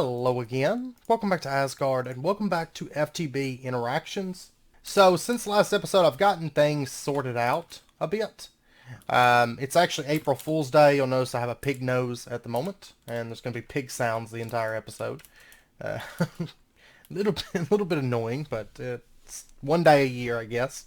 Hello again. Welcome back to Asgard, and welcome back to FTB Interactions. So, since the last episode, I've gotten things sorted out a bit. It's actually April Fool's Day. You'll notice I have a pig nose at the moment, and there's going to be pig sounds the entire episode. A little bit annoying, but it's one day a year, I guess.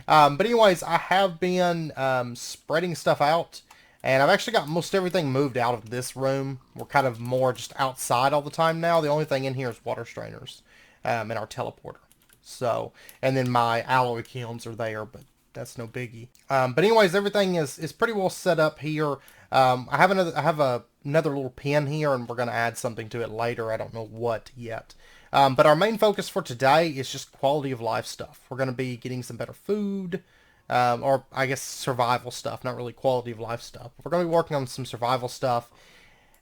But anyways, I have been spreading stuff out. And I've actually got most everything moved out of this room. We're kind of more just outside all the time now. The only thing in here is water strainers and our teleporter. So, and then my alloy kilns are there, but that's no biggie. But anyways, everything is pretty well set up here. I have another little pin here, and we're going to add something to it later. I don't know what yet. But our main focus for today is just quality of life stuff. We're going to be getting some better food. Or I guess survival stuff, not really quality of life stuff. We're going to be working on some survival stuff.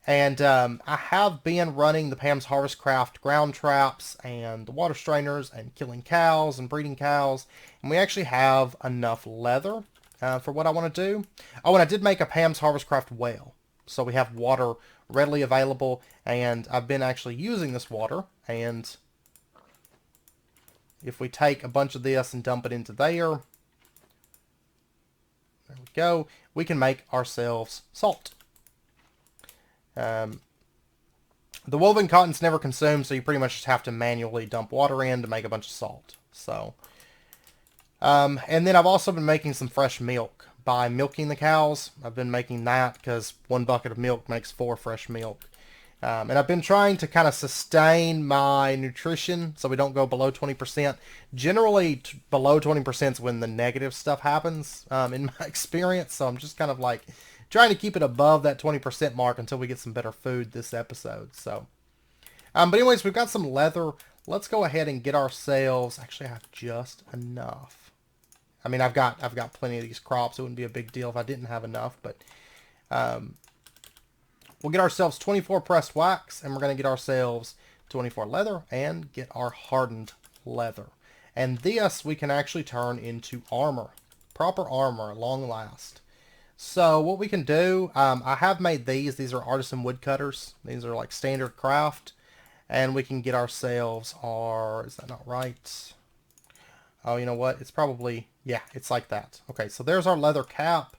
And I have been running the Pam's Harvestcraft ground traps and the water strainers and killing cows and breeding cows. And we actually have enough leather for what I want to do. Oh, and I did make a Pam's Harvestcraft well. So we have water readily available. And I've been actually using this water. And if we take a bunch of this and dump it into there... There we go. We can make ourselves salt. The woven cotton's never consumed, so you pretty much just have to manually dump water in to make a bunch of salt. So, and then I've also been making some fresh milk by milking the cows. I've been making that because 1 bucket of milk makes 4 fresh milk. And I've been trying to kind of sustain my nutrition so we don't go below 20%. Generally, below 20% is when the negative stuff happens, in my experience. So I'm just kind of like trying to keep it above that 20% mark until we get some better food this episode. So, but anyways, we've got some leather. Let's go ahead and get ourselves... Actually, I have just enough. I mean, I've got plenty of these crops. It wouldn't be a big deal if I didn't have enough, but... We'll get ourselves 24 pressed wax, and we're going to get ourselves 24 leather, and get our hardened leather. And this we can actually turn into armor. Proper armor at long last. So what we can do, I have made these. These are artisan woodcutters. These are like standard craft. And we can get ourselves our... Is that not right? Oh, you know what? It's probably... Yeah, it's like that. Okay, so there's our leather cap.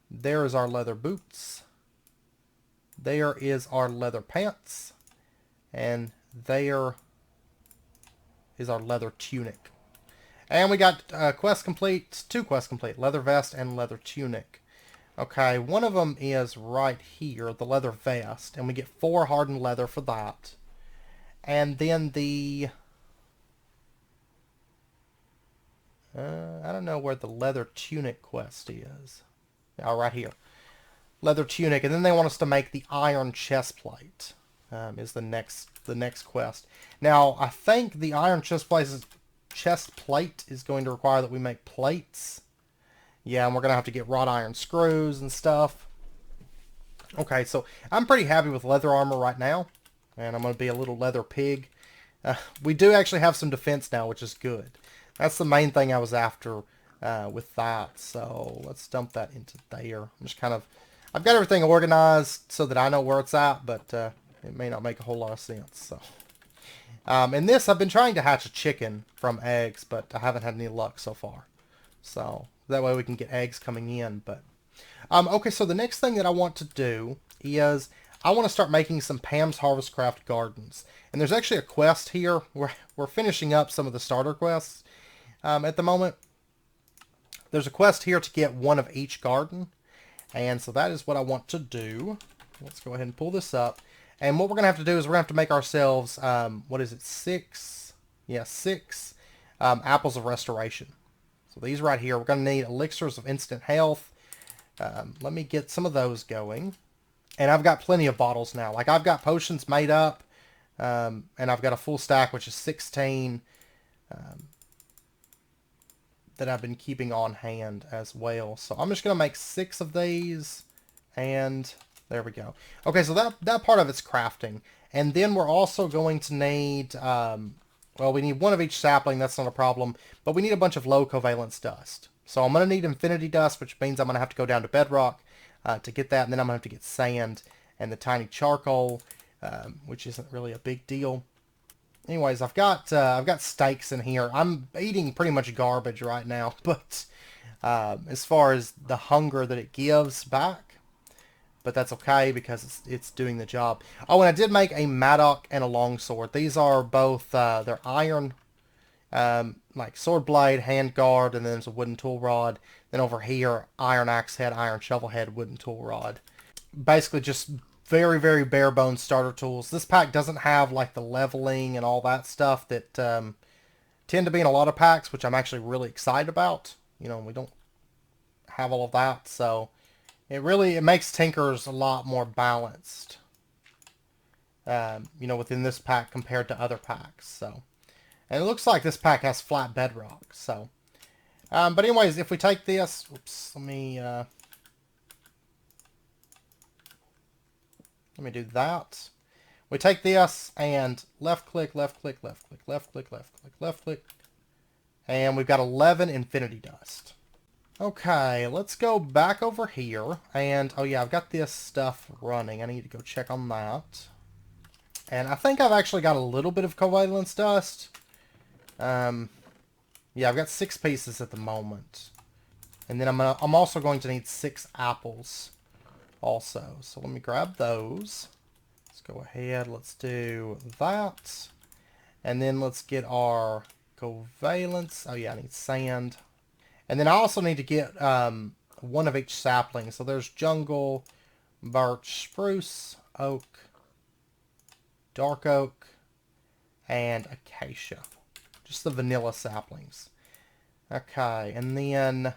There is our leather boots. There is our leather pants, and there is our leather tunic. And we got quest complete, 2 quests complete, leather vest and leather tunic. Okay, one of them is right here, the leather vest, and we get 4 hardened leather for that. And then the... I don't know where the leather tunic quest is. Oh, right here. Leather tunic, and then they want us to make the iron chest plate. Is the next quest. Now, I think the iron chest plate is going to require that we make plates. Yeah, and we're going to have to get wrought iron screws and stuff. Okay, so I'm pretty happy with leather armor right now, and I'm going to be a little leather pig. We do actually have some defense now, which is good. That's the main thing I was after with that. So let's dump that into there. I'm just kind of... I've got everything organized so that I know where it's at, but it may not make a whole lot of sense. So, in this, I've been trying to hatch a chicken from eggs, but I haven't had any luck so far. So, that way we can get eggs coming in. But okay, so the next thing that I want to do is I want to start making some Pam's Harvestcraft gardens. And there's actually a quest here. We're finishing up some of the starter quests at the moment. There's a quest here to get 1 of each garden. And so that is what I want to do. Let's go ahead and pull this up. And what we're going to have to do is we're going to have to make ourselves, what is it, 6? Yeah, 6 apples of restoration. So these right here, we're going to need elixirs of instant health. Let me get some of those going. And I've got plenty of bottles now. Like, I've got potions made up. And I've got a full stack, which is 16. That I've been keeping on hand as well. So I'm just going to make 6 of these, and there we go. Okay, so that part of it's crafting. And then we're also going to need, well, we need 1 of each sapling, that's not a problem, but we need a bunch of low covalence dust. So I'm going to need infinity dust, which means I'm going to have to go down to bedrock to get that, and then I'm going to have to get sand and the tiny charcoal. which isn't really a big deal. Anyways, I've got steaks in here. I'm eating pretty much garbage right now, but as far as the hunger that it gives back, but that's okay because it's doing the job. Oh, and I did make a mattock and a longsword. These are both they're iron, like sword blade, hand guard, and then there's a wooden tool rod. Then over here, iron axe head, iron shovel head, wooden tool rod. Basically, just very, very bare bones starter tools. This pack doesn't have like the leveling and all that stuff that tend to be in a lot of packs, which I'm actually really excited about. You know, we don't have all of that, so it makes Tinkers a lot more balanced. You know, within this pack compared to other packs. So, and it looks like this pack has flat bedrock. So, but anyways, if we take this, oops, let me do that. We take this and left click, left click, left click, left click, left click, left click, and we've got 11 infinity dust. Okay, let's go back over here, and oh yeah, I've got this stuff running. I need to go check on that. And I think I've actually got a little bit of covalence dust. Yeah, I've got 6 pieces at the moment. And then I'm also going to need 6 apples also. So let me grab those. Let's go ahead, let's do that. And then let's get our covalence. Oh yeah, I need sand. And then I also need to get one of each sapling. So there's jungle, birch, spruce, oak, dark oak, and acacia. Just the vanilla saplings. Okay, and then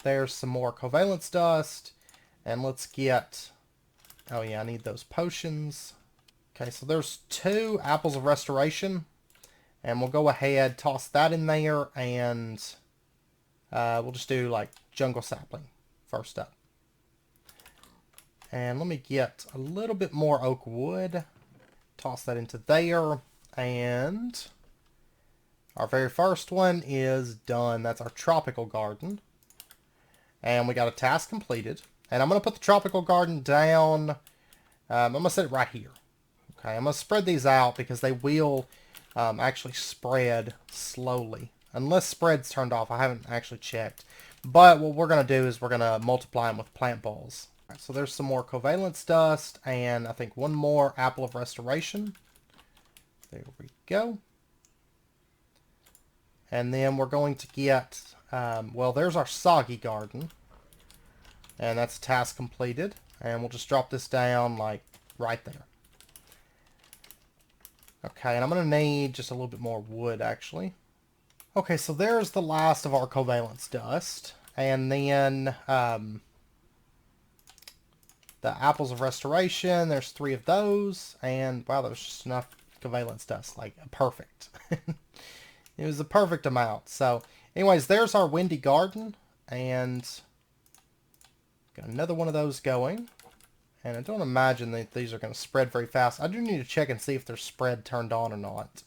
there's some more covalence dust. And let's get, oh yeah, I need those potions. Okay, so there's 2 apples of restoration. And we'll go ahead, toss that in there, and we'll just do like jungle sapling first up. And let me get a little bit more oak wood. Toss that into there. And our very first one is done. That's our tropical garden. And we got a task completed. And I'm going to put the tropical garden down. I'm going to set it right here. Okay, I'm going to spread these out because they will actually spread slowly. Unless spread's turned off. I haven't actually checked. But what we're going to do is we're going to multiply them with plant balls. Right, so there's some more covalence dust. And I think one more apple of restoration. There we go. And then we're going to get, well, there's our Soggy Garden. And that's task completed. And we'll just drop this down, like, right there. Okay, and I'm going to need just a little bit more wood, actually. Okay, so there's the last of our covalence dust. And then the apples of restoration, there's 3 of those. And, wow, that was just enough covalence dust. Like, perfect. It was a perfect amount. So, anyways, there's our windy garden. And got another one of those going. And I don't imagine that these are going to spread very fast. I do need to check and see if they're spread turned on or not.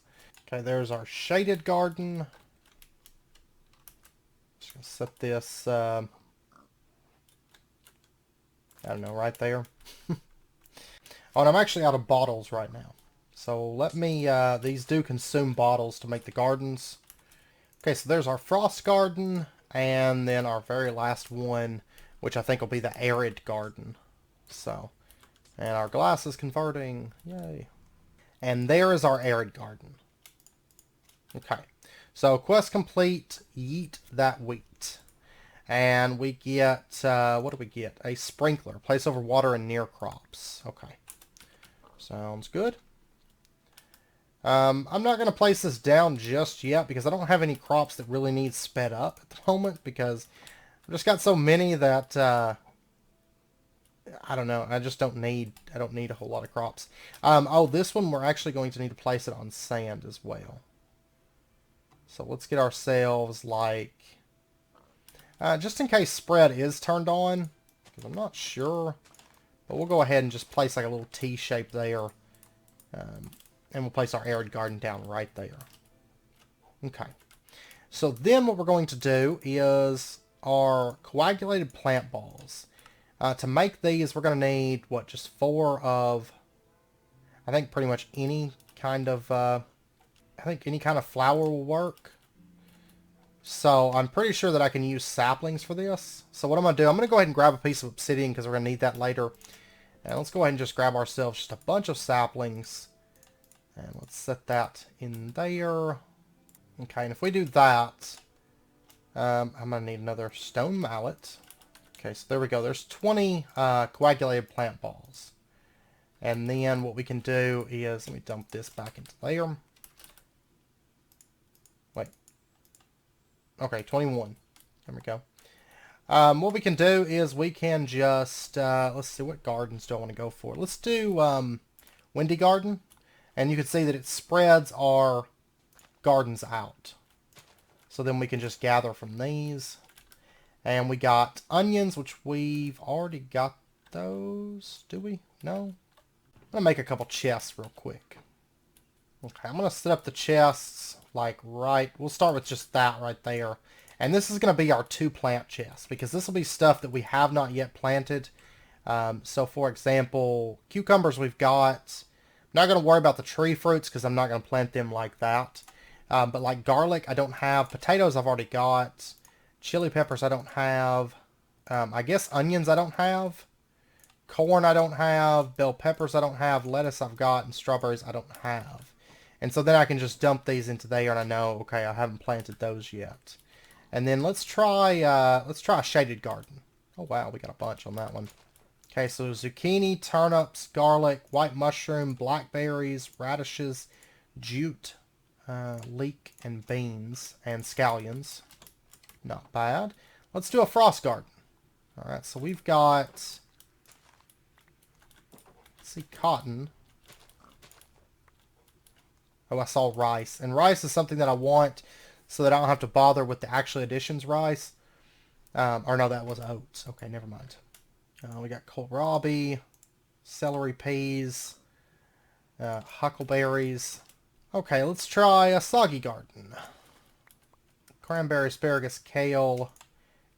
Okay, there's our shaded garden. Just going to set this, I don't know, right there. Oh, and I'm actually out of bottles right now. So let me, these do consume bottles to make the gardens. Okay, so there's our frost garden. And then our very last one, which I think will be the Arid Garden. So, and our glass is converting. Yay. And there is our Arid Garden. Okay. So, quest complete. Yeet that wheat. And we get, what do we get? A sprinkler. Place over water and near crops. Okay. Sounds good. I'm not going to place this down just yet because I don't have any crops that really need sped up at the moment because I've just got so many that, I don't know. I don't need a whole lot of crops. Oh, this one we're actually going to need to place it on sand as well. So let's get ourselves like, just in case spread is turned on, because I'm not sure. But we'll go ahead and just place like a little T shape there. And we'll place our Arid Garden down right there. Okay. So then what we're going to do is our coagulated plant balls. To make these, we're going to need, what, just 4 of, I think pretty much any kind of, I think any kind of flower will work. So I'm pretty sure that I can use saplings for this. So what I'm going to do, I'm going to go ahead and grab a piece of obsidian because we're going to need that later. And let's go ahead and just grab ourselves just a bunch of saplings. And let's set that in there. Okay, and if we do that, I'm going to need another stone mallet. Okay, so there we go. There's 20 coagulated plant balls. And then what we can do is, let me dump this back into there. Wait. Okay, 21. There we go. What we can do is we can just, let's see, what gardens do I want to go for? Let's do Windy Garden. And you can see that it spreads our gardens out. So then we can just gather from these. And we got onions, which we've already got those. Do we? No? I'm going to make a couple chests real quick. Okay, I'm going to set up the chests like right. We'll start with just that right there. And this is going to be our 2 plant chests because this will be stuff that we have not yet planted. So for example, cucumbers we've got. I'm not going to worry about the tree fruits because I'm not going to plant them like that. But like garlic I don't have. Potatoes I've already got. Chili peppers I don't have. I guess onions I don't have. Corn I don't have. Bell peppers I don't have. Lettuce I've got. And strawberries I don't have. And so then I can just dump these into there and I know, okay, I haven't planted those yet. And then let's try a shaded garden. Oh wow, we got a bunch on that one. Okay, so zucchini, turnips, garlic, white mushroom, blackberries, radishes, jute, leek, and beans, and scallions. Not bad. Let's do a frost garden. Alright, so we've got, let's see, cotton. Oh, I saw rice. And rice is something that I want so that I don't have to bother with the actual additions rice. Or no, that was oats. Okay, never mind. We got kohlrabi, celery peas, huckleberries. Okay, let's try a soggy garden. Cranberry, asparagus, kale,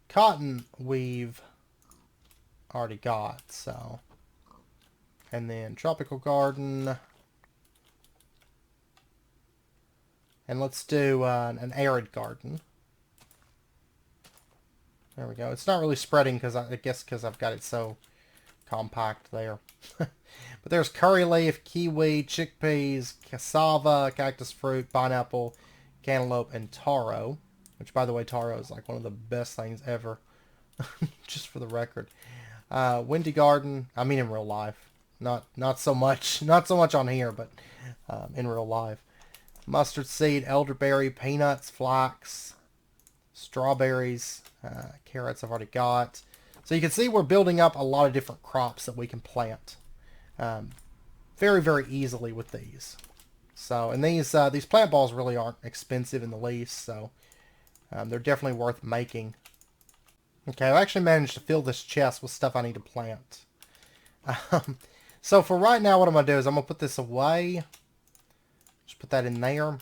cotton we've already got, so. And then tropical garden. And let's do an arid garden. There we go. It's not really spreading because I guess because I've got it so compact there. But there's curry leaf, kiwi, chickpeas, cassava, cactus fruit, pineapple, cantaloupe, and taro. Which, by the way, taro is like one of the best things ever. Just for the record. Windy garden. I mean in real life. Not so much. Not so much on here, but in real life. Mustard seed, elderberry, peanuts, flax, strawberries, carrots I've already got. So you can see we're building up a lot of different crops that we can plant very, very easily with these. So, and these plant balls really aren't expensive in the least, so they're definitely worth making. Okay, I've actually managed to fill this chest with stuff I need to plant. So for right now, what I'm going to do is I'm going to put this away. Just put that in there.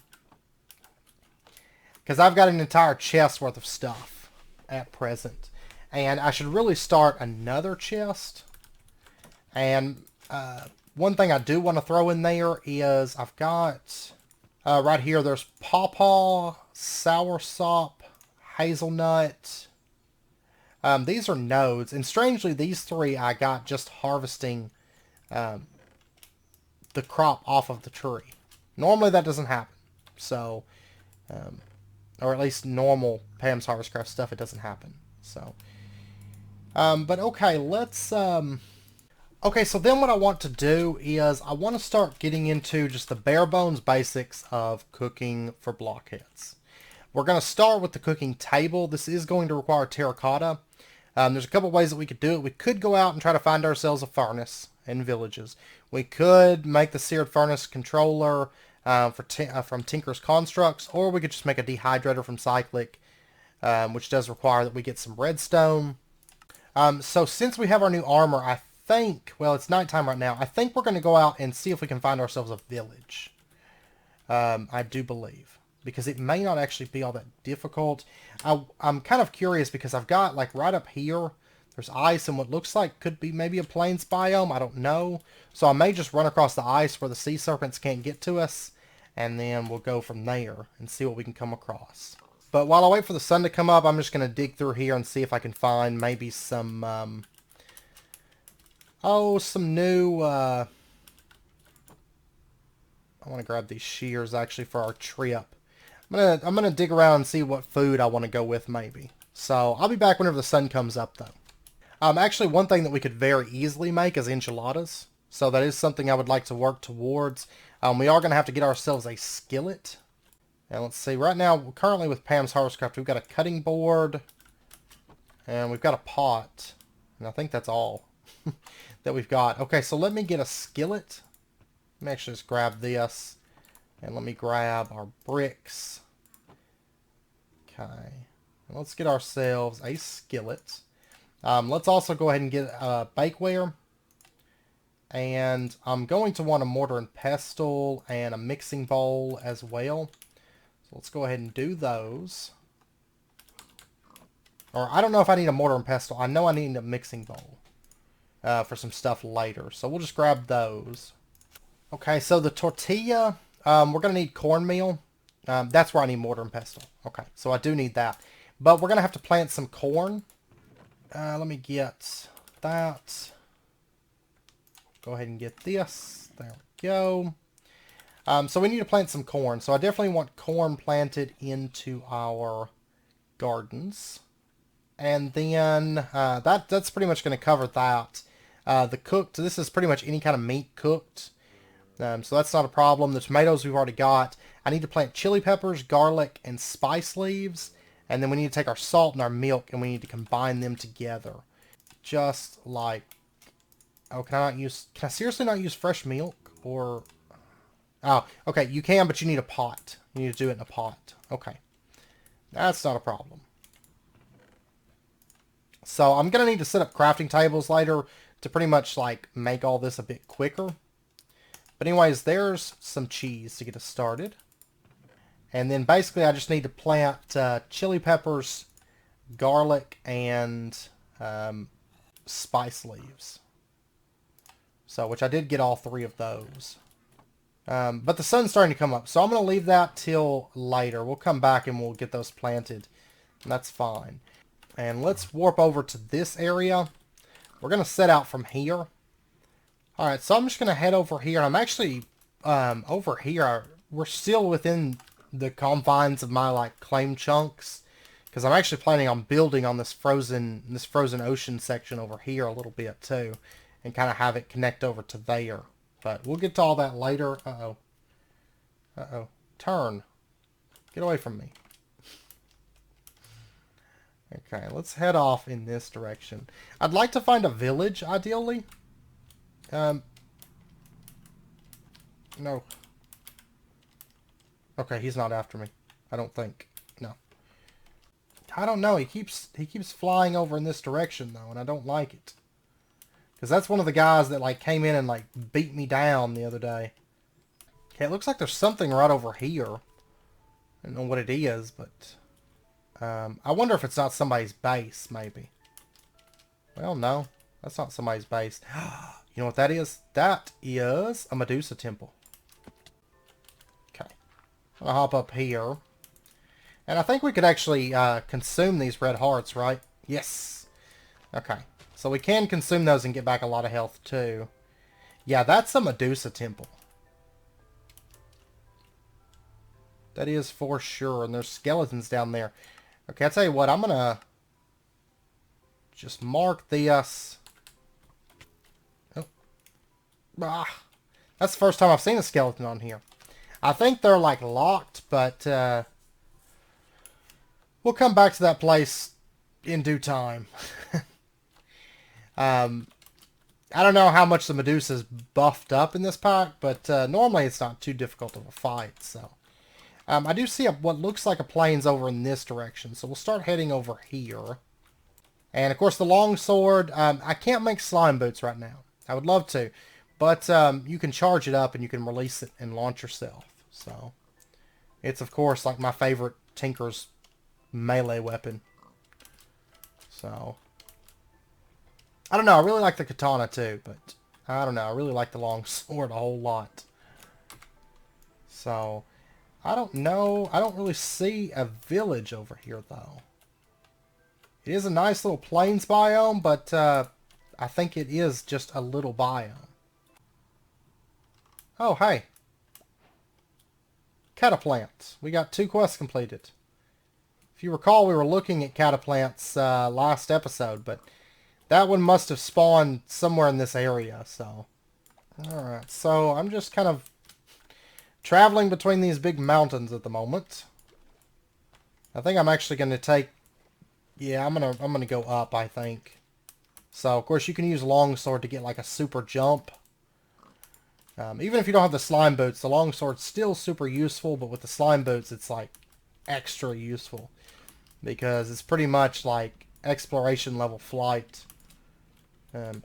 Because I've got an entire chest worth of stuff at present. And I should really start another chest. And one thing I do want to throw in there is I've got right here, there's pawpaw, soursop, hazelnut. These are nodes. And strangely, these 3 I got just harvesting the crop off of the tree. Normally that doesn't happen. So, or at least normal Pam's Harvestcraft stuff, it doesn't happen. So, but okay, let's, okay, so then what I want to do is I want to start getting into just the bare bones basics of cooking for blockheads. We're going to start with the cooking table. This is going to require terracotta. There's a couple ways that we could do it. We could go out and try to find ourselves a furnace in villages. We could make the seared furnace controller from Tinker's Constructs, or we could just make a dehydrator from Cyclic, which does require that we get some redstone. So since we have our new armor, I think, well, it's nighttime right now, I think we're going to go out and see if we can find ourselves a village. I do believe. Because it may not actually be all that difficult. I'm kind of curious because I've got, like, right up here, There's ice in what looks like could be maybe a plains biome. I don't know. So I may just run across the ice where the sea serpents can't get to us. And then we'll go from there and see what we can come across. But while I wait for the sun to come up, I'm just going to dig through here and see if I can find maybe some, some new, I want to grab these shears actually for our trip. I'm gonna dig around and see what food I want to go with maybe. So I'll be back whenever the sun comes up though. Actually, one thing that we could very easily make is enchiladas. So that is something I would like to work towards. We are going to have to get ourselves a skillet. And let's see, right now, currently with Pam's Harvestcraft, we've got a cutting board. And we've got a pot. And I think that's all that we've got. Okay, so let me get a skillet. Let me actually just grab this. And let me grab our bricks. Okay. And let's get ourselves a skillet. Let's also go ahead and get bakeware. And I'm going to want a mortar and pestle and a mixing bowl as well. So let's go ahead and do those. Or I don't know if I need a mortar and pestle. I know I need a mixing bowl for some stuff later. So we'll just grab those. Okay, so the tortilla, we're going to need cornmeal. That's where I need mortar and pestle. Okay, so I do need that. But we're going to have to plant some corn. Let me get that. Go ahead and get this. There we go. So we need to plant some corn. So I definitely want corn planted into our gardens. And then that's pretty much going to cover that. The cooked, this is pretty much any kind of meat cooked. So that's not a problem. The tomatoes we've already got. I need to plant chili peppers, garlic, and spice leaves. And then we need to take our salt and our milk and we need to combine them together. Just like... Oh, can I seriously not use fresh milk? Or... Oh, okay, you can, but you need a pot. You need to do it in a pot. Okay. That's not a problem. So I'm going to need to set up crafting tables later to pretty much, like, make all this a bit quicker. But anyways, there's some cheese to get us started. And then basically I just need to plant chili peppers, garlic, and spice leaves. So, which I did get all 3 of those. But the sun's starting to come up, so I'm going to leave that till later. We'll come back and we'll get those planted. And that's fine. And let's warp over to this area. We're going to set out from here. Alright, so I'm just going to head over here. I'm actually over here. We're still within the confines of my like claim chunks. Because I'm actually planning on building on this frozen ocean section over here a little bit too. And kind of have it connect over to there. But we'll get to all that later. Uh-oh. Uh-oh. Turn. Get away from me. Okay, let's head off in this direction. I'd like to find a village, ideally. No. Okay, he's not after me. I don't think. No. I don't know. He keeps flying over in this direction, though, and I don't like it. Because that's one of the guys that like came in and like beat me down the other day. Okay, it looks like there's something right over here. I don't know what it is, but... I wonder if it's not somebody's base, maybe. Well, no. That's not somebody's base. You know what that is? That is a Medusa Temple. Okay. I'm going to hop up here. And I think we could actually consume these red hearts, right? Yes. Okay. So we can consume those and get back a lot of health too. Yeah, that's a Medusa Temple. That is for sure. And there's skeletons down there. Okay, I'll tell you what. I'm going to just mark this. Oh. Ah. That's the first time I've seen a skeleton on here. I think they're like locked, but we'll come back to that place in due time. I don't know how much the Medusa's buffed up in this pack, but normally it's not too difficult of a fight. So I do see what looks like a plains over in this direction, so we'll start heading over here. And of course the longsword, I can't make slime boots right now. I would love to, but you can charge it up and you can release it and launch yourself. So it's of course like my favorite Tinker's melee weapon. So I don't know. I really like the katana too, but I don't know. I really like the longsword a whole lot. So, I don't know. I don't really see a village over here, though. It is a nice little plains biome, but I think it is just a little biome. Oh, hey. Cataplants. We got 2 quests completed. If you recall, we were looking at cataplants last episode, but that one must have spawned somewhere in this area, so... Alright, so I'm just kind of traveling between these big mountains at the moment. I think I'm actually going to take... Yeah, I'm gonna go up, I think. So, of course, you can use Longsword to get, like, a super jump. Even if you don't have the slime boots, the Longsword's still super useful, but with the slime boots, it's, like, extra useful. Because it's pretty much, like, exploration level flight.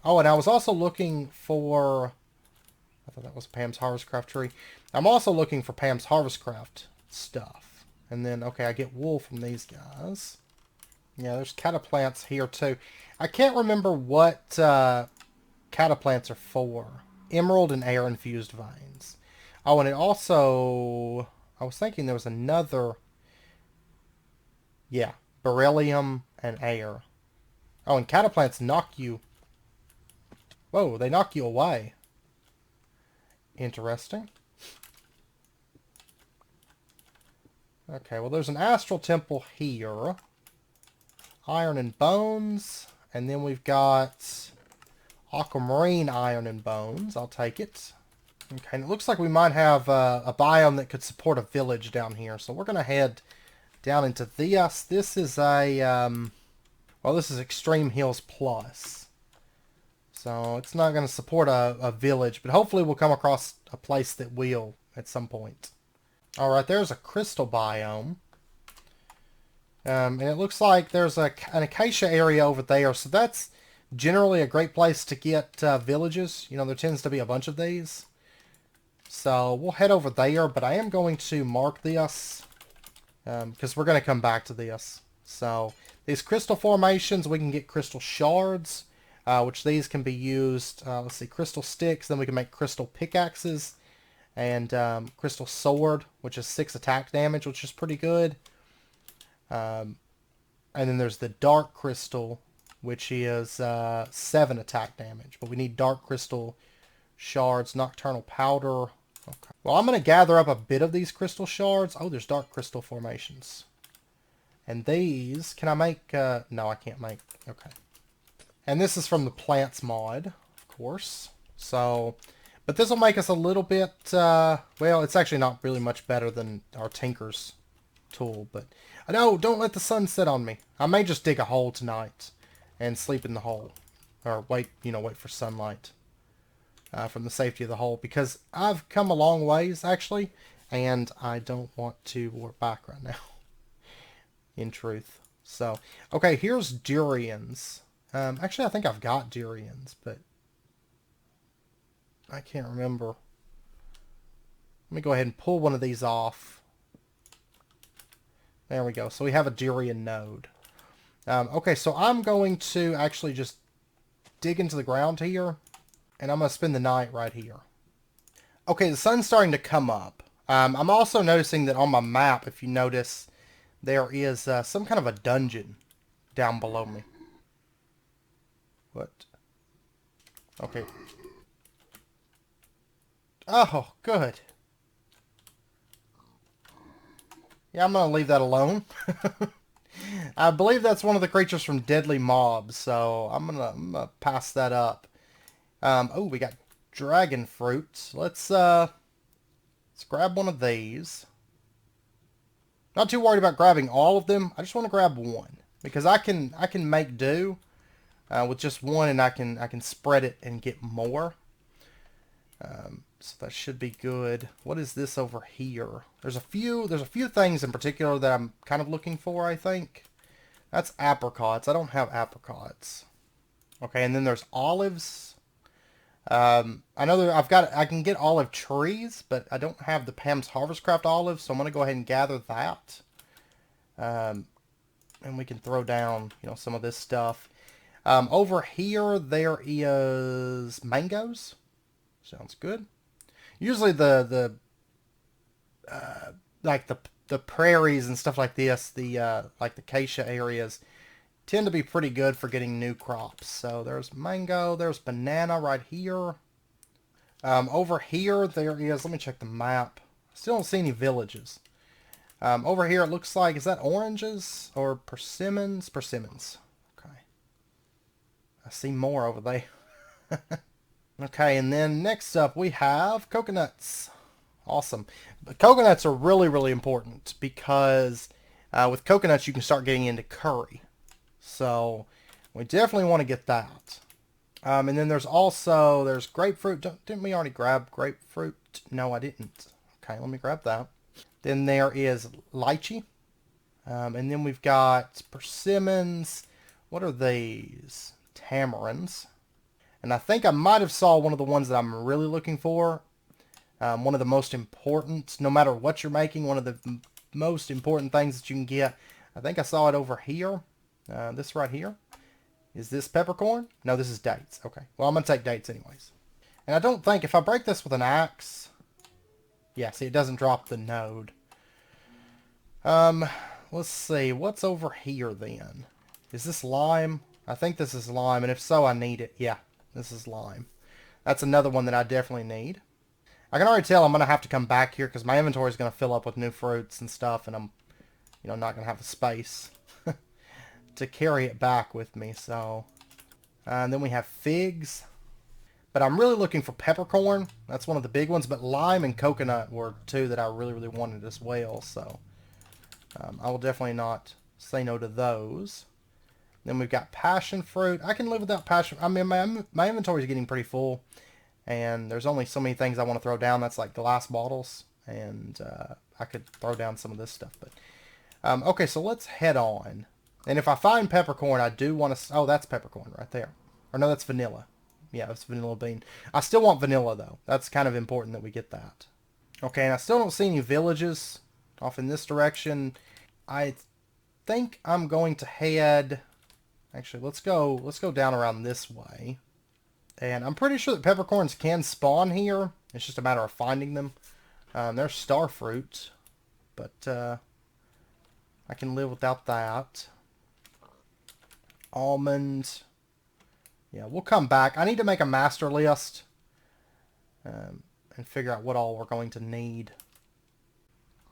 Oh, and I was also looking for... I thought that was Pam's Harvestcraft tree. I'm also looking for Pam's Harvestcraft stuff. And then, okay, I get wool from these guys. Yeah, there's cataplants here too. I can't remember what cataplants are for. Emerald and air-infused vines. Oh, and it also... I was thinking there was another... Yeah, beryllium and air. Oh, and cataplants knock you... Whoa, they knock you away. Interesting. Okay, well there's an astral temple here. Iron and bones. And then we've got aquamarine iron and bones. I'll take it. Okay, and it looks like we might have a biome that could support a village down here. So we're going to head down into this. This is a... well, this is Extreme Hills Plus. So it's not going to support a village, but hopefully we'll come across a place that will at some point. Alright, there's a crystal biome. And it looks like there's an acacia area over there, so that's generally a great place to get villages. You know, there tends to be a bunch of these. So we'll head over there, but I am going to mark this because we're going to come back to this. So these crystal formations, we can get crystal shards. Which these can be used, let's see, crystal sticks, then we can make crystal pickaxes, and crystal sword, which is 6 attack damage, which is pretty good. And then there's the dark crystal, which is 7 attack damage, but we need dark crystal shards, nocturnal powder. Okay. Well, I'm going to gather up a bit of these crystal shards. Oh, there's dark crystal formations. And these, can I make, no, I can't make, okay. And this is from the plants mod, of course. So, but this will make us a little bit, well, it's actually not really much better than our Tinker's tool. But, no, don't let the sun set on me. I may just dig a hole tonight and sleep in the hole. Or wait, you know, wait for sunlight from the safety of the hole. Because I've come a long ways, actually. And I don't want to warp back right now. In truth. So, okay, here's durians. Actually, I think I've got durians, but I can't remember. Let me go ahead and pull one of these off. There we go. So we have a Durian Node. Okay, so I'm going to actually just dig into the ground here, and I'm going to spend the night right here. Okay, the sun's starting to come up. I'm also noticing that on my map, if you notice, there is some kind of a dungeon down below me. What? Okay. Oh, good. Yeah, I'm going to leave that alone. I believe that's one of the creatures from Deadly Mobs, so I'm gonna pass that up. Oh, we got dragon fruits. Let's grab one of these. Not too worried about grabbing all of them. I just want to grab one because I can make do with just one, and I can spread it and get more. So that should be good. What is this over here? There's a few things in particular that I'm kind of looking for, I think. That's apricots. I don't have apricots. Okay, and then there's olives. I know that I can get olive trees, but I don't have the Pam's Harvestcraft olives, so I'm gonna go ahead and gather that. And we can throw down, some of this stuff. Over here, there is mangoes. Sounds good. Usually like the prairies and stuff like this, like the acacia areas, tend to be pretty good for getting new crops. So there's mango, there's banana right here. Over here, there is, let me check the map. Still don't see any villages. Over here, it looks like, is that oranges or persimmons? Persimmons. Okay. I see more over there. Okay, and then next up we have coconuts. Awesome. But coconuts are really, really important because with coconuts you can start getting into curry. So we definitely want to get that. And then there's grapefruit. Didn't we already grab grapefruit? No, I didn't. Okay, let me grab that. Then there is lychee. And then we've got persimmons. What are these? Tamarinds. And I think I might have saw one of the ones that I'm really looking for. One of the most important, no matter what you're making, one of the most important things that you can get. I think I saw it over here. This right here. Is this peppercorn? No, this is dates. Okay. Well, I'm going to take dates anyways. And I don't think, if I break this with an axe... Yeah, see, it doesn't drop the node. Let's see. What's over here then? Is this lime? I think this is lime, and if so, I need it. Yeah, this is lime. That's another one that I definitely need. I can already tell I'm going to have to come back here because my inventory is going to fill up with new fruits and stuff, and I'm, not going to have the space to carry it back with me. So, and then we have figs. But I'm really looking for peppercorn. That's one of the big ones. But lime and coconut were two that I really, really wanted as well. So I will definitely not say no to those. Then we've got passion fruit. I can live without passion. I mean, my inventory is getting pretty full. And there's only so many things I want to throw down. That's like glass bottles. And I could throw down some of this stuff. But okay, so let's head on. And if I find peppercorn, I do want to... Oh, that's peppercorn right there. Or no, that's vanilla. Yeah, it's vanilla bean. I still want vanilla, though. That's kind of important that we get that. Okay, and I still don't see any villages off in this direction. I think I'm going to head... Actually, let's go down around this way. And I'm pretty sure that peppercorns can spawn here. It's just a matter of finding them. There's starfruit, but I can live without that. Almond... Yeah, we'll come back. I need to make a master list and figure out what all we're going to need.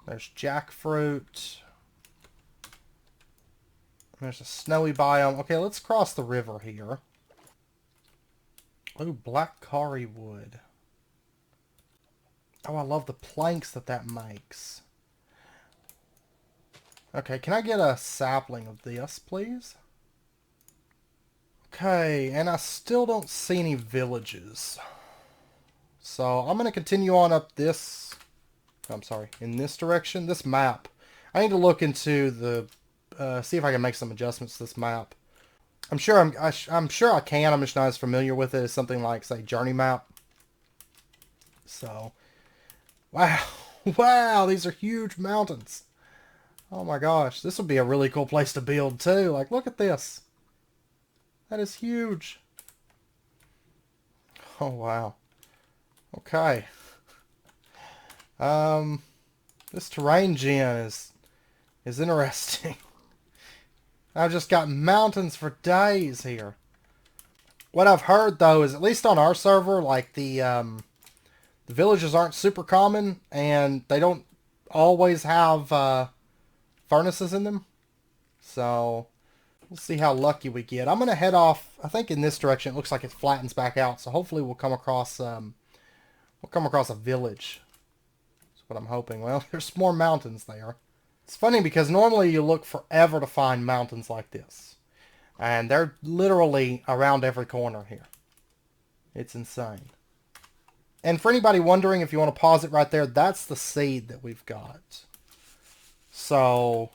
There's jackfruit. There's a snowy biome. Okay, let's cross the river here. Ooh, black kauri wood. Oh, I love the planks that makes. Okay, can I get a sapling of this, please? Okay, and I still don't see any villages. So I'm going to continue on up this... I'm sorry, in this direction. This map. I need to look into the... see if I can make some adjustments to this map. I'm sure I can. I'm just not as familiar with it as something like, say, Journey Map. So, wow. Wow, these are huge mountains. Oh my gosh, this would be a really cool place to build too. Like, look at this. That is huge. Oh, wow. Okay. This terrain gen is interesting. I've just got mountains for days here. What I've heard, though, is at least on our server, like, the villages aren't super common, and they don't always have furnaces in them. So... we'll see how lucky we get. I'm going to head off, I think in this direction. It looks like it flattens back out. So hopefully we'll come across a village. That's what I'm hoping. Well, there's more mountains there. It's funny because normally you look forever to find mountains like this. And they're literally around every corner here. It's insane. And for anybody wondering, if you want to pause it right there, that's the seed that we've got. So,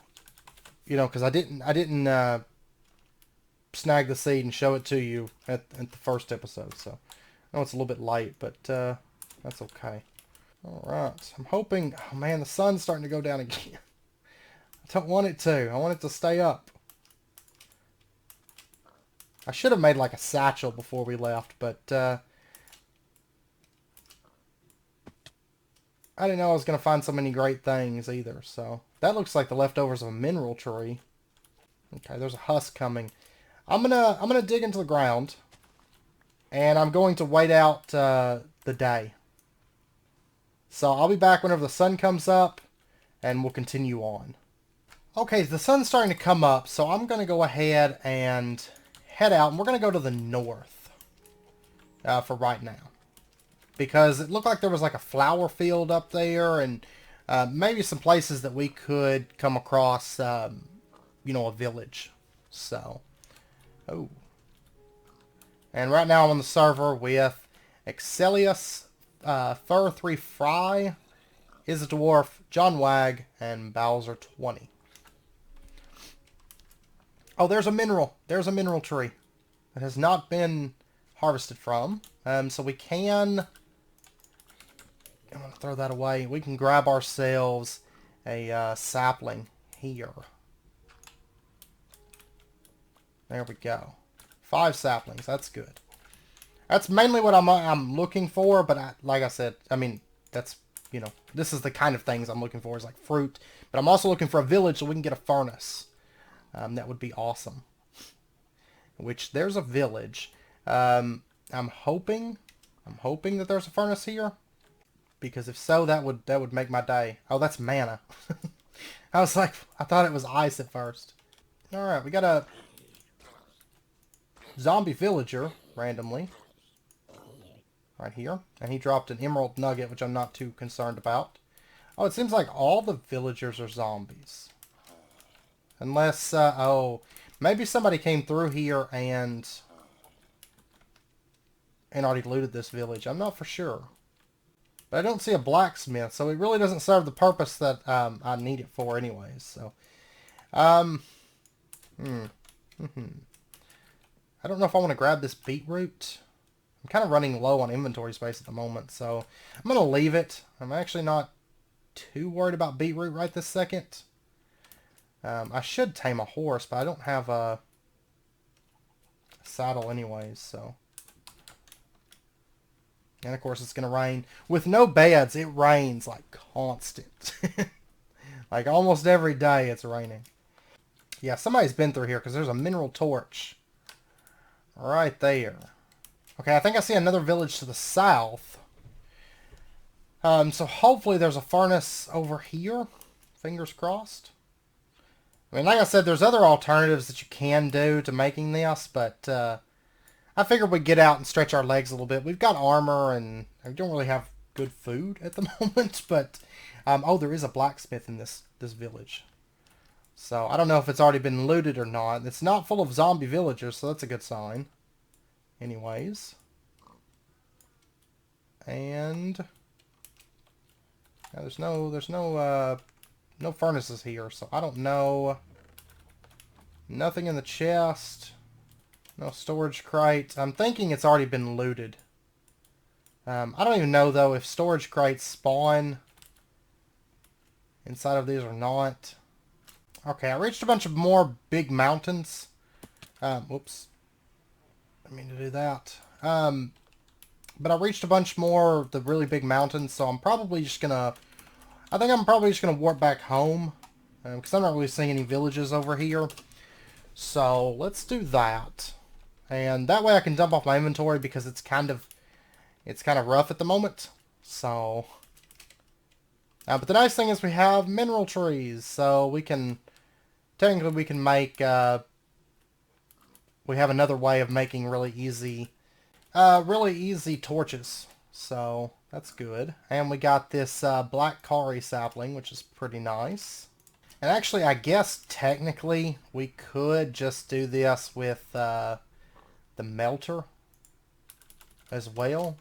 because I didn't snag the seed and show it to you at the first episode. So I know it's a little bit late, but that's okay. Alright, I'm hoping... oh man, the sun's starting to go down again. I don't want it to. I want it to stay up. I should have made like a satchel before we left, but I didn't know I was going to find so many great things either. So that looks like the leftovers of a mineral tree. Okay, there's a husk coming. I'm gonna dig into the ground, and I'm going to wait out the day. So I'll be back whenever the sun comes up, and we'll continue on. Okay, the sun's starting to come up, so I'm going to go ahead and head out, and we're going to go to the north for right now. Because it looked like there was like a flower field up there, and maybe some places that we could come across, you know, a village. So, oh. And right now I'm on the server with Excelius, Fur3 Fry, Is a Dwarf, John Wag, and Bowser 20. Oh, there's a mineral. There's a mineral tree that has not been harvested from. So we can... I'm going to throw that away. We can grab ourselves a sapling here. There we go. 5 saplings. That's good. That's mainly what I'm looking for, but like I said, I mean, that's, you know, this is the kind of things I'm looking for, is like fruit. But I'm also looking for a village so we can get a furnace. That would be awesome. Which, there's a village. I'm hoping that there's a furnace here. Because if so, that would make my day. Oh, that's mana. I was like, I thought it was ice at first. Alright, we got a zombie villager, randomly. Right here. And he dropped an emerald nugget, which I'm not too concerned about. Oh, it seems like all the villagers are zombies. Unless, oh, maybe somebody came through here and already looted this village. I'm not for sure. But I don't see a blacksmith, so it really doesn't serve the purpose that I need it for anyways. So, I don't know if I want to grab this beetroot. I'm kind of running low on inventory space at the moment, so I'm going to leave it. I'm actually not too worried about beetroot right this second. I should tame a horse, but I don't have a saddle anyways, so. And of course it's going to rain. With no beds, it rains like constant. Like almost every day it's raining. Yeah, somebody's been through here because there's a mineral torch. Right there. Okay, I think I see another village to the south. So hopefully there's a furnace over here. Fingers crossed. I mean, like I said, there's other alternatives that you can do to making this, but I figured we'd get out and stretch our legs a little bit. We've got armor, and we don't really have good food at the moment, but oh, there is a blacksmith in this village. So I don't know if it's already been looted or not. It's not full of zombie villagers, so that's a good sign. Anyways. And yeah, there's no furnaces here, so I don't know. Nothing in the chest. No storage crate. I'm thinking it's already been looted. I don't even know, though, if storage crates spawn inside of these or not. Okay, I reached a bunch of more big mountains. Whoops. I mean to do that. But I reached a bunch more of the really big mountains, so I'm probably just gonna... I think I'm probably just gonna warp back home. Because I'm not really seeing any villages over here. So, let's do that. And that way I can dump off my inventory because it's kind of rough at the moment. So, but the nice thing is we have mineral trees, so we can, technically we can make, we have another way of making really easy torches. So, that's good. And we got this black kauri sapling, which is pretty nice. And actually, I guess technically we could just do this with the melter as well.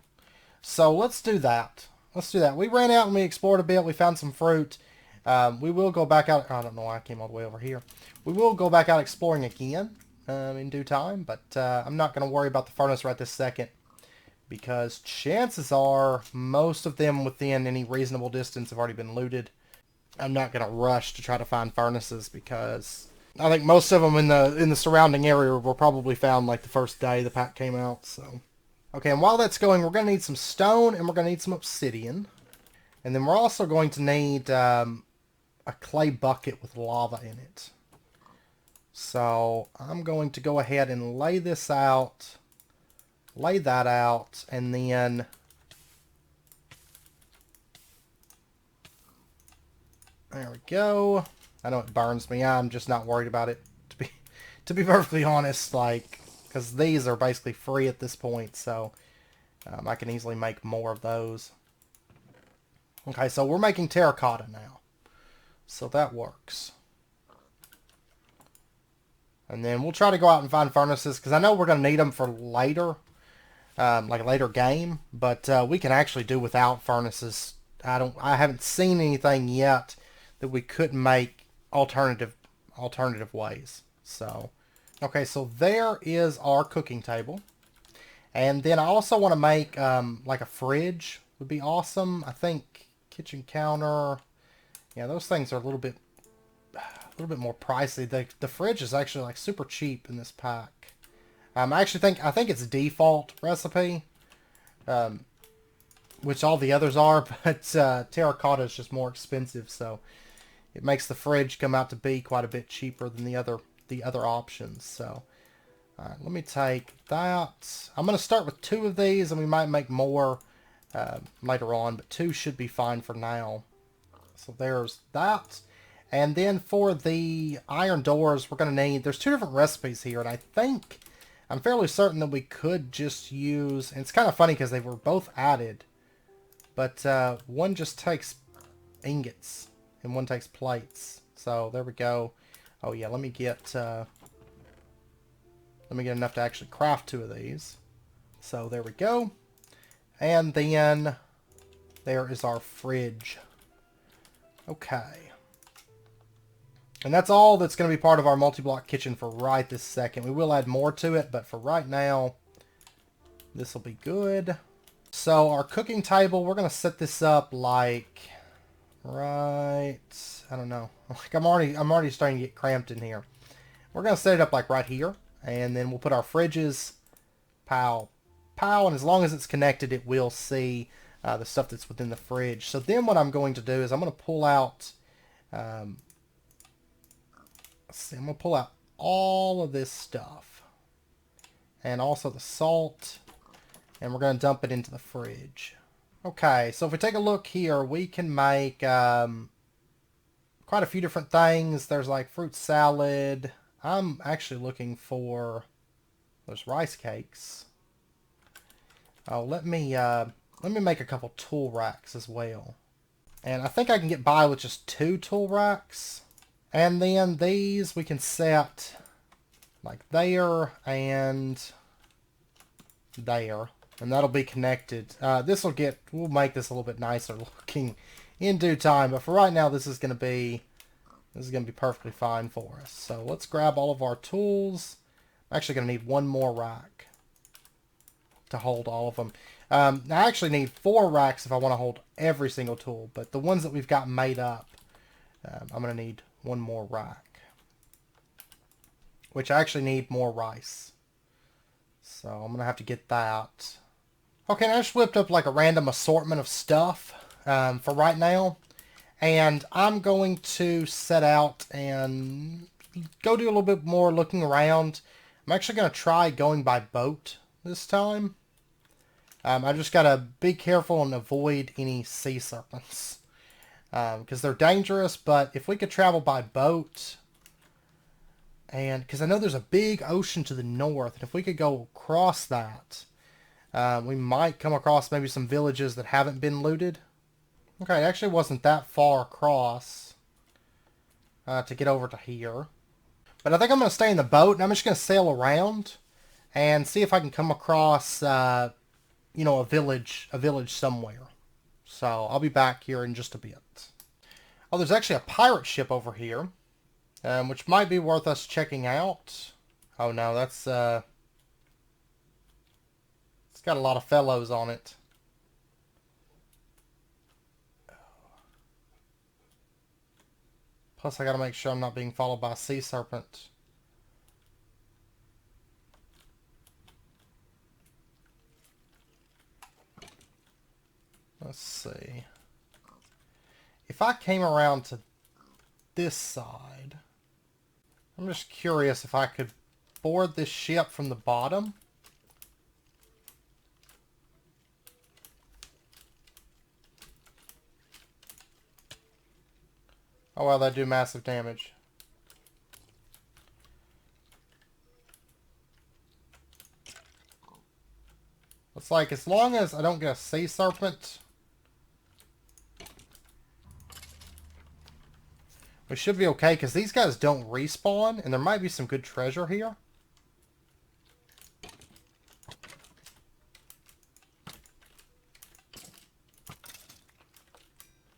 So let's do that. Let's do that. We ran out and we explored a bit. We found some fruit. We will go back out. I don't know why I came all the way over here. We will go back out exploring again in due time. But I'm not going to worry about the furnace right this second. Because chances are most of them within any reasonable distance have already been looted. I'm not going to rush to try to find furnaces because I think most of them in the surrounding area were probably found like the first day the pack came out. So, okay, and while that's going, we're going to need some stone and we're going to need some obsidian. And then we're also going to need a clay bucket with lava in it. So I'm going to go ahead and lay this out, lay that out, and then there we go. I know it burns me. I'm just not worried about it, to be perfectly honest, like, because these are basically free at this point, so I can easily make more of those. Okay, so we're making terracotta now. So that works. And then we'll try to go out and find furnaces, because I know we're going to need them for later, like a later game. But we can actually do without furnaces. I haven't seen anything yet that we couldn't make alternative ways. So, okay, so there is our cooking table. And then I also want to make like a fridge would be awesome. I think kitchen counter. Yeah, those things are a little bit more pricey. The fridge is actually like super cheap in this pack. I think it's a default recipe, which all the others are, but terracotta is just more expensive, so it makes the fridge come out to be quite a bit cheaper than the other options. So, all right, let me take that. I'm going to start with 2 of these, and we might make more later on, but 2 should be fine for now. So there's that. And then for the iron doors, we're going to need... There's 2 different recipes here, and I'm fairly certain that we could just use... And it's kind of funny because they were both added, but one just takes ingots and one takes plates. So there we go. Oh yeah, let me get enough to actually craft 2 of these. So there we go. And then there is our fridge. Okay. And that's all that's going to be part of our multi-block kitchen for right this second. We will add more to it, but for right now, this will be good. So our cooking table, we're going to set this up like right, I don't know. Like I'm already starting to get cramped in here. We're going to set it up like right here, and then we'll put our fridges, pow, pow, and as long as it's connected, it will see the stuff that's within the fridge. So then what I'm going to do is I'm going to pull out I'm going to pull out all of this stuff. And also the salt. And we're going to dump it into the fridge. Okay, so if we take a look here, we can make quite a few different things. There's like fruit salad. I'm actually looking for... There's rice cakes. Oh, let me make a couple tool racks as well. And I think I can get by with just 2 tool racks. And then these we can set like there and there. And that'll be connected. We'll make this a little bit nicer looking in due time. But for right now, this is going to be perfectly fine for us. So let's grab all of our tools. I'm actually going to need 1 more rack to hold all of them. I actually need 4 racks if I want to hold every single tool. But the ones that we've got made up, I'm going to need 1 more rack. Which I actually need more rice. So I'm going to have to get that. Okay, I just whipped up like a random assortment of stuff for right now. And I'm going to set out and go do a little bit more looking around. I'm actually going to try going by boat this time. I just got to be careful and avoid any sea serpents. Because they're dangerous, but if we could travel by boat, and because I know there's a big ocean to the north, and if we could go across that, we might come across maybe some villages that haven't been looted. Okay, it actually wasn't that far across to get over to here. But I think I'm going to stay in the boat, and I'm just going to sail around and see if I can come across, a village somewhere. So I'll be back here in just a bit. Oh, there's actually a pirate ship over here, which might be worth us checking out. Oh no, it's got a lot of fellows on it. Plus, I gotta make sure I'm not being followed by a sea serpent. Let's see. If I came around to this side, I'm just curious if I could board this ship from the bottom. Oh well, they do massive damage. It's like, as long as I don't get a sea serpent, we should be okay, because these guys don't respawn, and there might be some good treasure here.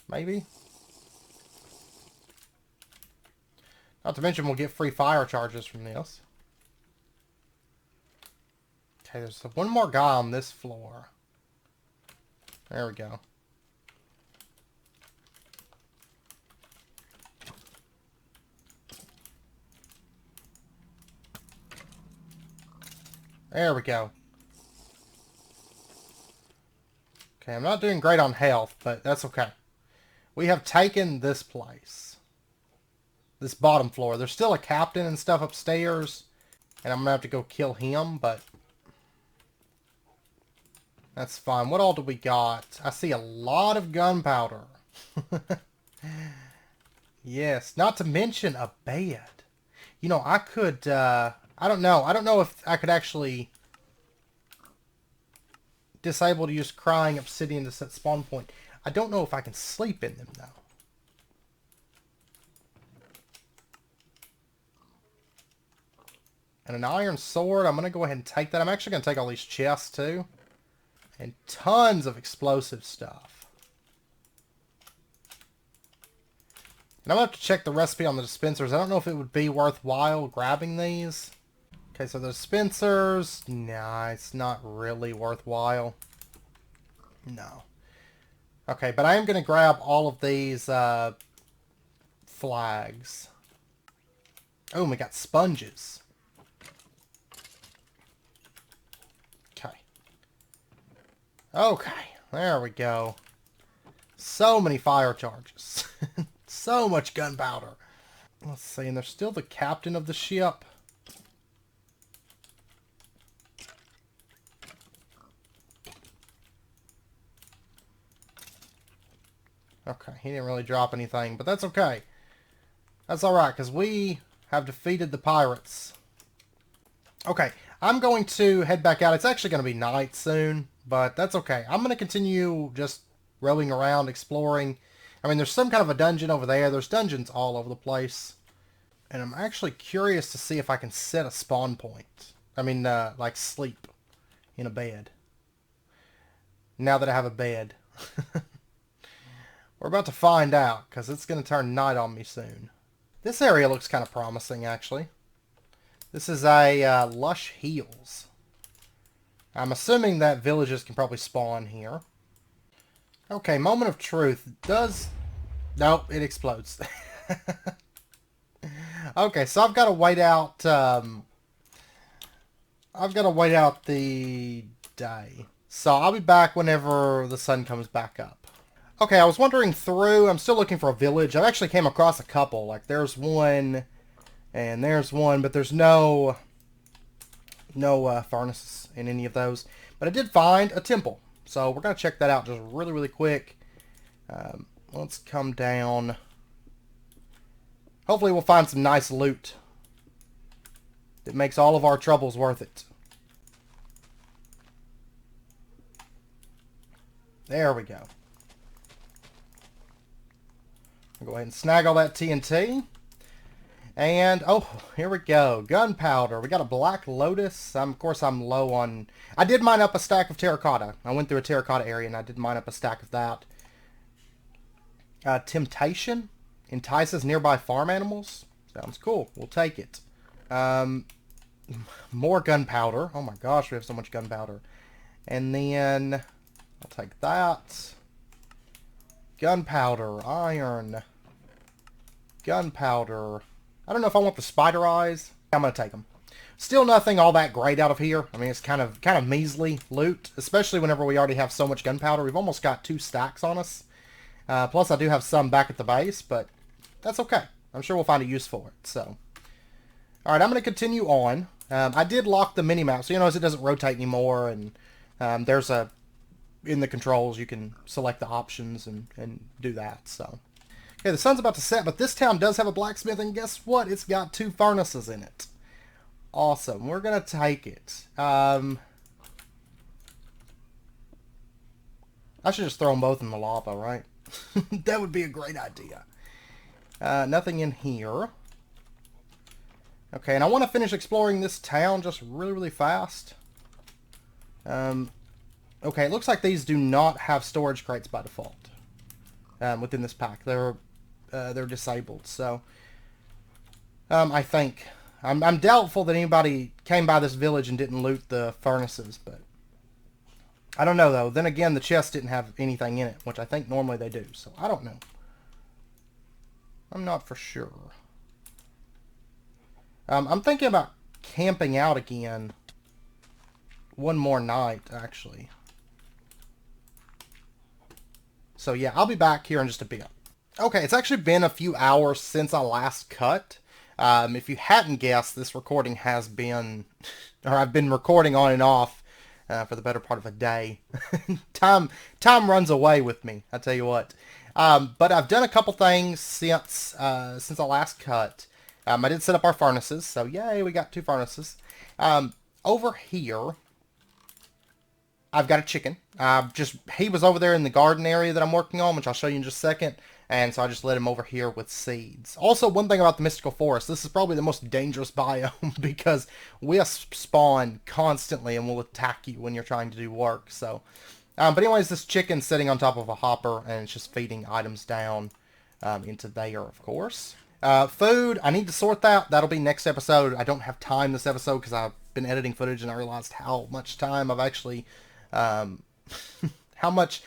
Maybe. Not to mention we'll get free fire charges from this. Okay, there's one more guy on this floor. There we go. There we go. Okay, I'm not doing great on health, but that's okay. We have taken this place. This bottom floor. There's still a captain and stuff upstairs, and I'm going to have to go kill him, but that's fine. What all do we got? I see a lot of gunpowder. Yes, not to mention a bed. You know, I could, I don't know. I don't know if I could actually disable to use crying obsidian to set spawn point. I don't know if I can sleep in them, though. And an iron sword. I'm going to go ahead and take that. I'm actually going to take all these chests, too. And tons of explosive stuff. And I'm going to have to check the recipe on the dispensers. I don't know if it would be worthwhile grabbing these. Okay, so the dispensers. Nah, it's not really worthwhile. No. Okay, but I am going to grab all of these flags. Oh, and we got sponges. Okay, there we go. So many fire charges. So much gunpowder. Let's see, and there's still the captain of the ship. Okay, he didn't really drop anything, but that's okay. That's alright, because we have defeated the pirates. Okay, I'm going to head back out. It's actually going to be night soon, but that's okay. I'm going to continue just rowing around, exploring. I mean, there's some kind of a dungeon over there. There's dungeons all over the place. And I'm actually curious to see if I can set a spawn point. I mean, like sleep in a bed. Now that I have a bed. We're about to find out, because it's going to turn night on me soon. This area looks kind of promising, actually. This is a Lush Hills. I'm assuming that villages can probably spawn here. Okay, moment of truth. Nope, it explodes. Okay, so I've got to wait out... I've got to wait out the day. So I'll be back whenever the sun comes back up. Okay, I was wandering through. I'm still looking for a village. I actually came across a couple. Like, there's one... And there's one, but there's no furnaces in any of those. But I did find a temple. So we're going to check that out just really, really quick. Let's come down. Hopefully we'll find some nice loot that makes all of our troubles worth it. There we go. I'll go ahead and snag all that TNT. And, oh, here we go. Gunpowder. We got a Black Lotus. Of course, I'm low on... I did mine up a stack of terracotta. I went through a terracotta area, and I did mine up a stack of that. Temptation. Entices nearby farm animals. Sounds cool. We'll take it. More gunpowder. Oh my gosh, we have so much gunpowder. And then, I'll take that. Gunpowder. Iron. gunpowder. I don't know if I want the spider eyes. I'm going to take them. Still nothing all that great out of here. I mean, it's kind of measly loot, especially whenever we already have so much gunpowder. We've almost got 2 stacks on us. Plus, I do have some back at the base, but that's okay. I'm sure we'll find a use for it. So, all right, I'm going to continue on. I did lock the mini-map, so you notice it doesn't rotate anymore, and there's in the controls, you can select the options and do that, so. Okay, the sun's about to set, but this town does have a blacksmith, and guess what? It's got 2 furnaces in it. Awesome. We're going to take it. I should just throw them both in the lava, right? That would be a great idea. Nothing in here. Okay, and I want to finish exploring this town just really, really fast. Okay, it looks like these do not have storage crates by default within this pack. They're disabled, so I think. I'm doubtful that anybody came by this village and didn't loot the furnaces, but I don't know, though. Then again, the chest didn't have anything in it, which I think normally they do, so I don't know. I'm not for sure. I'm thinking about camping out again one more night, actually. So, yeah, I'll be back here in just a bit. Okay, it's actually been a few hours since I last cut. If you hadn't guessed, this recording has been, or I've been recording on and off for the better part of a day. Time runs away with me, I tell you what. But I've done a couple things since I last cut. I did set up our furnaces, so yay, we got 2 furnaces. Over here, I've got a chicken. He was over there in the garden area that I'm working on, which I'll show you in just a second. And so I just let him over here with seeds. Also, one thing about the Mystical Forest, this is probably the most dangerous biome because wisps spawn constantly and will attack you when you're trying to do work. So, but anyways, this chicken's sitting on top of a hopper and it's just feeding items down into there, of course. Food, I need to sort that. That'll be next episode. I don't have time this episode because I've been editing footage and I realized how much time I've actually... how much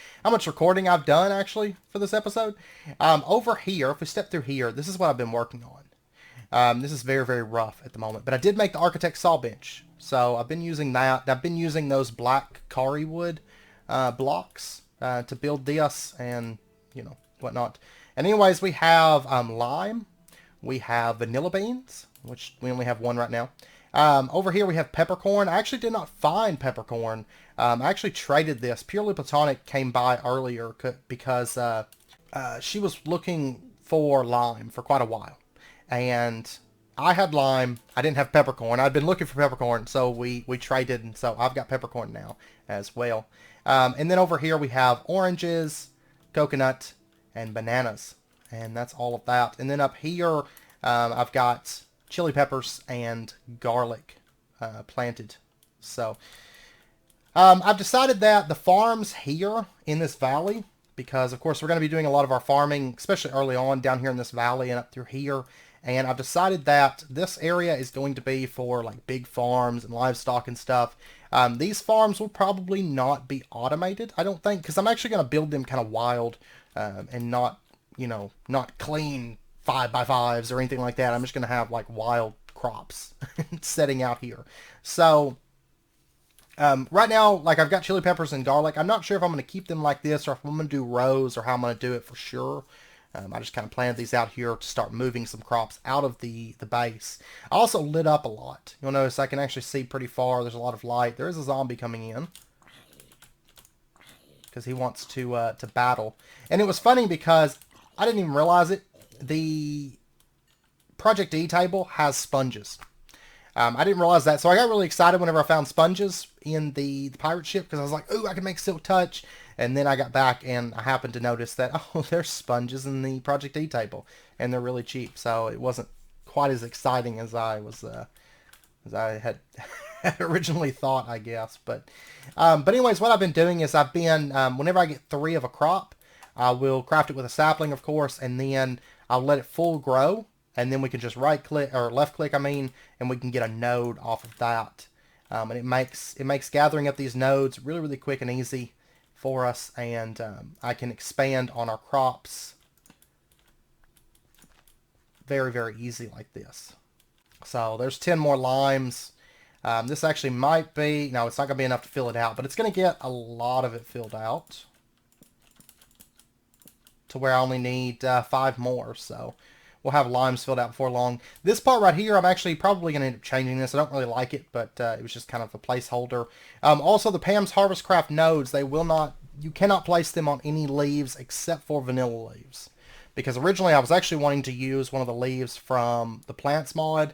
recording I've done actually for this episode. Over here, if we step through here, this is what I've been working on. This is very, very rough at the moment, but I did make the architect saw bench, so I've been using that. I've been using those black Kari wood blocks to build this and whatnot. And anyways, we have lime, we have vanilla beans, which we only have 1 right now. Over here we have peppercorn. I actually did not find peppercorn. I actually traded this. Purely Platonic came by earlier because she was looking for lime for quite a while. And I had lime. I didn't have peppercorn. I'd been looking for peppercorn, so we traded, and so I've got peppercorn now as well. And then over here we have oranges, coconut, and bananas. And that's all of that. And then up here I've got chili peppers and garlic planted. So I've decided that the farms here in this valley, because of course we're going to be doing a lot of our farming, especially early on down here in this valley and up through here, and I've decided that this area is going to be for like big farms and livestock and stuff. These farms will probably not be automated, I don't think, because I'm actually going to build them kind of wild and not clean 5x5s or anything like that. I'm just going to have like wild crops setting out here. So right now, like I've got chili peppers and garlic. I'm not sure if I'm going to keep them like this or if I'm going to do rows or how I'm going to do it for sure. I just kind of planted these out here to start moving some crops out of the base. I also lit up a lot. You'll notice I can actually see pretty far. There's a lot of light. There is a zombie coming in because he wants to battle. And it was funny because I didn't even realize it. The Project E table has sponges. I didn't realize that, so I got really excited whenever I found sponges in the pirate ship because I was like, ooh, I can make silk touch. And then I got back and I happened to notice that, oh, there's sponges in the Project E table, and they're really cheap. So it wasn't quite as exciting as I had originally thought, I guess. But anyways, what I've been doing is I've been whenever I get 3 of a crop, I will craft it with a sapling, of course, and then I'll let it full grow, and then we can just right click or left click, and we can get a node off of that. And it makes gathering up these nodes really, really quick and easy for us, and I can expand on our crops very, very easy like this. So there's 10 more limes. This actually might be, no, it's not going to be enough to fill it out, but it's going to get a lot of it filled out to where I only need 5 more. So we'll have limes filled out before long. This part right here, I'm actually probably going to end up changing this. I don't really like it, but it was just kind of a placeholder. Also, the Pam's Harvestcraft nodes, you cannot place them on any leaves except for vanilla leaves. Because originally I was actually wanting to use one of the leaves from the plants mod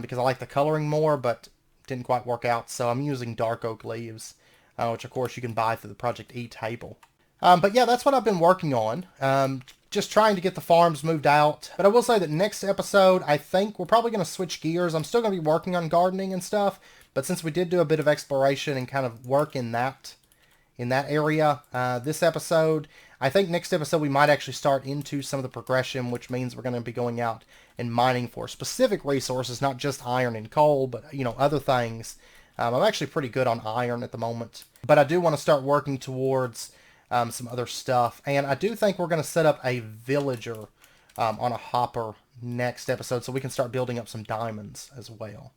because I like the coloring more, but didn't quite work out. So I'm using dark oak leaves, which of course you can buy through the Project E table. But yeah, that's what I've been working on. Just trying to get the farms moved out. But I will say that next episode, I think we're probably going to switch gears. I'm still going to be working on gardening and stuff. But since we did do a bit of exploration and kind of work in that area, this episode, I think next episode we might actually start into some of the progression, which means we're going to be going out and mining for specific resources, not just iron and coal, but, other things. I'm actually pretty good on iron at the moment. But I do want to start working towards some other stuff. And I do think we're going to set up a villager on a hopper next episode so we can start building up some diamonds as well.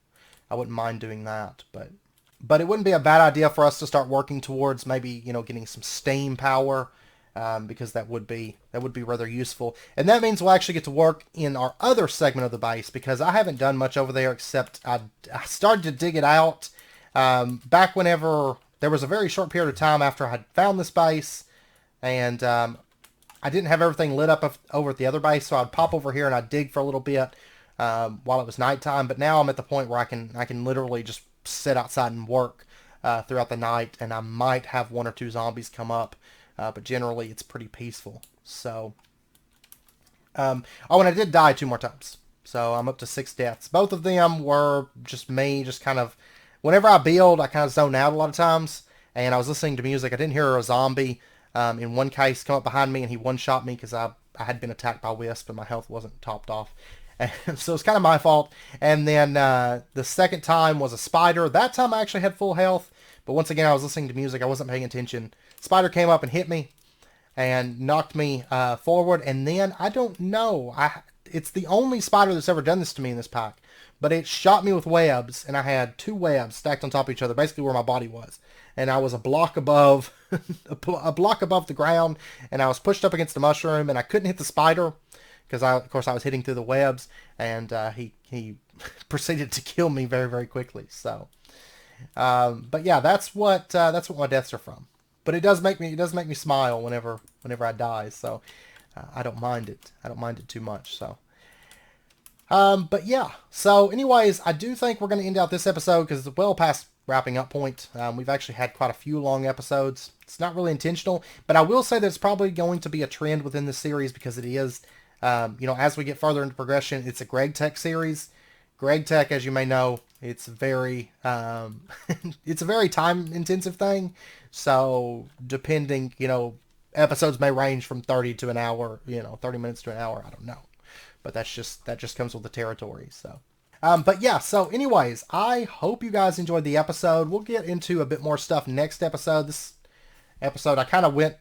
I wouldn't mind doing that, but it wouldn't be a bad idea for us to start working towards maybe, getting some steam power, because that would be rather useful. And that means we'll actually get to work in our other segment of the base, because I haven't done much over there except I started to dig it out back whenever there was a very short period of time after I had found this base, and I didn't have everything lit up over at the other base, so I'd pop over here and I'd dig for a little bit while it was nighttime. But now I'm at the point where I can literally just sit outside and work throughout the night, and I might have 1 or 2 zombies come up, but generally it's pretty peaceful. So, and I did die 2 more times, so I'm up to 6 deaths. Both of them were just me, just kind of, whenever I build, I kind of zone out a lot of times, and I was listening to music. I didn't hear a zombie in one case come up behind me, and he one-shot me because I had been attacked by wisp and my health wasn't topped off. And so it's kind of my fault. And then the second time was a spider. That time I actually had full health, but once again I was listening to music. I wasn't paying attention. Spider came up and hit me and knocked me forward, and then I don't know. It's the only spider that's ever done this to me in this pack. But it shot me with webs, and I had 2 webs stacked on top of each other, basically where my body was. And I was a block above, a block above the ground, and I was pushed up against the mushroom, and I couldn't hit the spider because, of course, I was hitting through the webs, and he proceeded to kill me very, very quickly. So, but yeah, that's what my deaths are from. But it does make me smile whenever I die. So I don't mind it. I don't mind it too much. So. But yeah, so anyways, I do think we're going to end out this episode because it's well past wrapping up point. We've actually had quite a few long episodes. It's not really intentional, but I will say that it's probably going to be a trend within the series because it is, as we get further into progression, it's a Greg Tech series. Greg Tech, as you may know, it's very, it's a very time intensive thing. So depending, episodes may range from 30 to an hour, 30 minutes to an hour. I don't know. But that just comes with the territory. So, but yeah. So, anyways, I hope you guys enjoyed the episode. We'll get into a bit more stuff next episode. This episode, I kind of went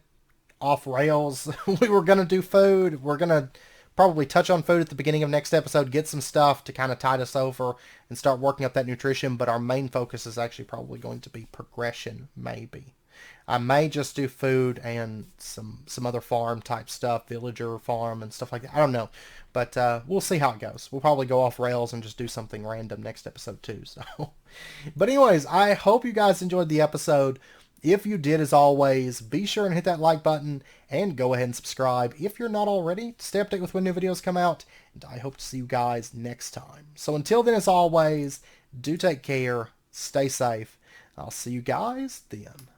off rails. We were gonna do food. We're gonna probably touch on food at the beginning of next episode. Get some stuff to kind of tide us over and start working up that nutrition. But our main focus is actually probably going to be progression. Maybe. I may just do food and some other farm type stuff, villager farm and stuff like that. I don't know. But we'll see how it goes. We'll probably go off rails and just do something random next episode too. So, but anyways, I hope you guys enjoyed the episode. If you did, as always, be sure and hit that like button and go ahead and subscribe if you're not already to stay updated with when new videos come out. And I hope to see you guys next time. So until then, as always, do take care, stay safe. I'll see you guys then.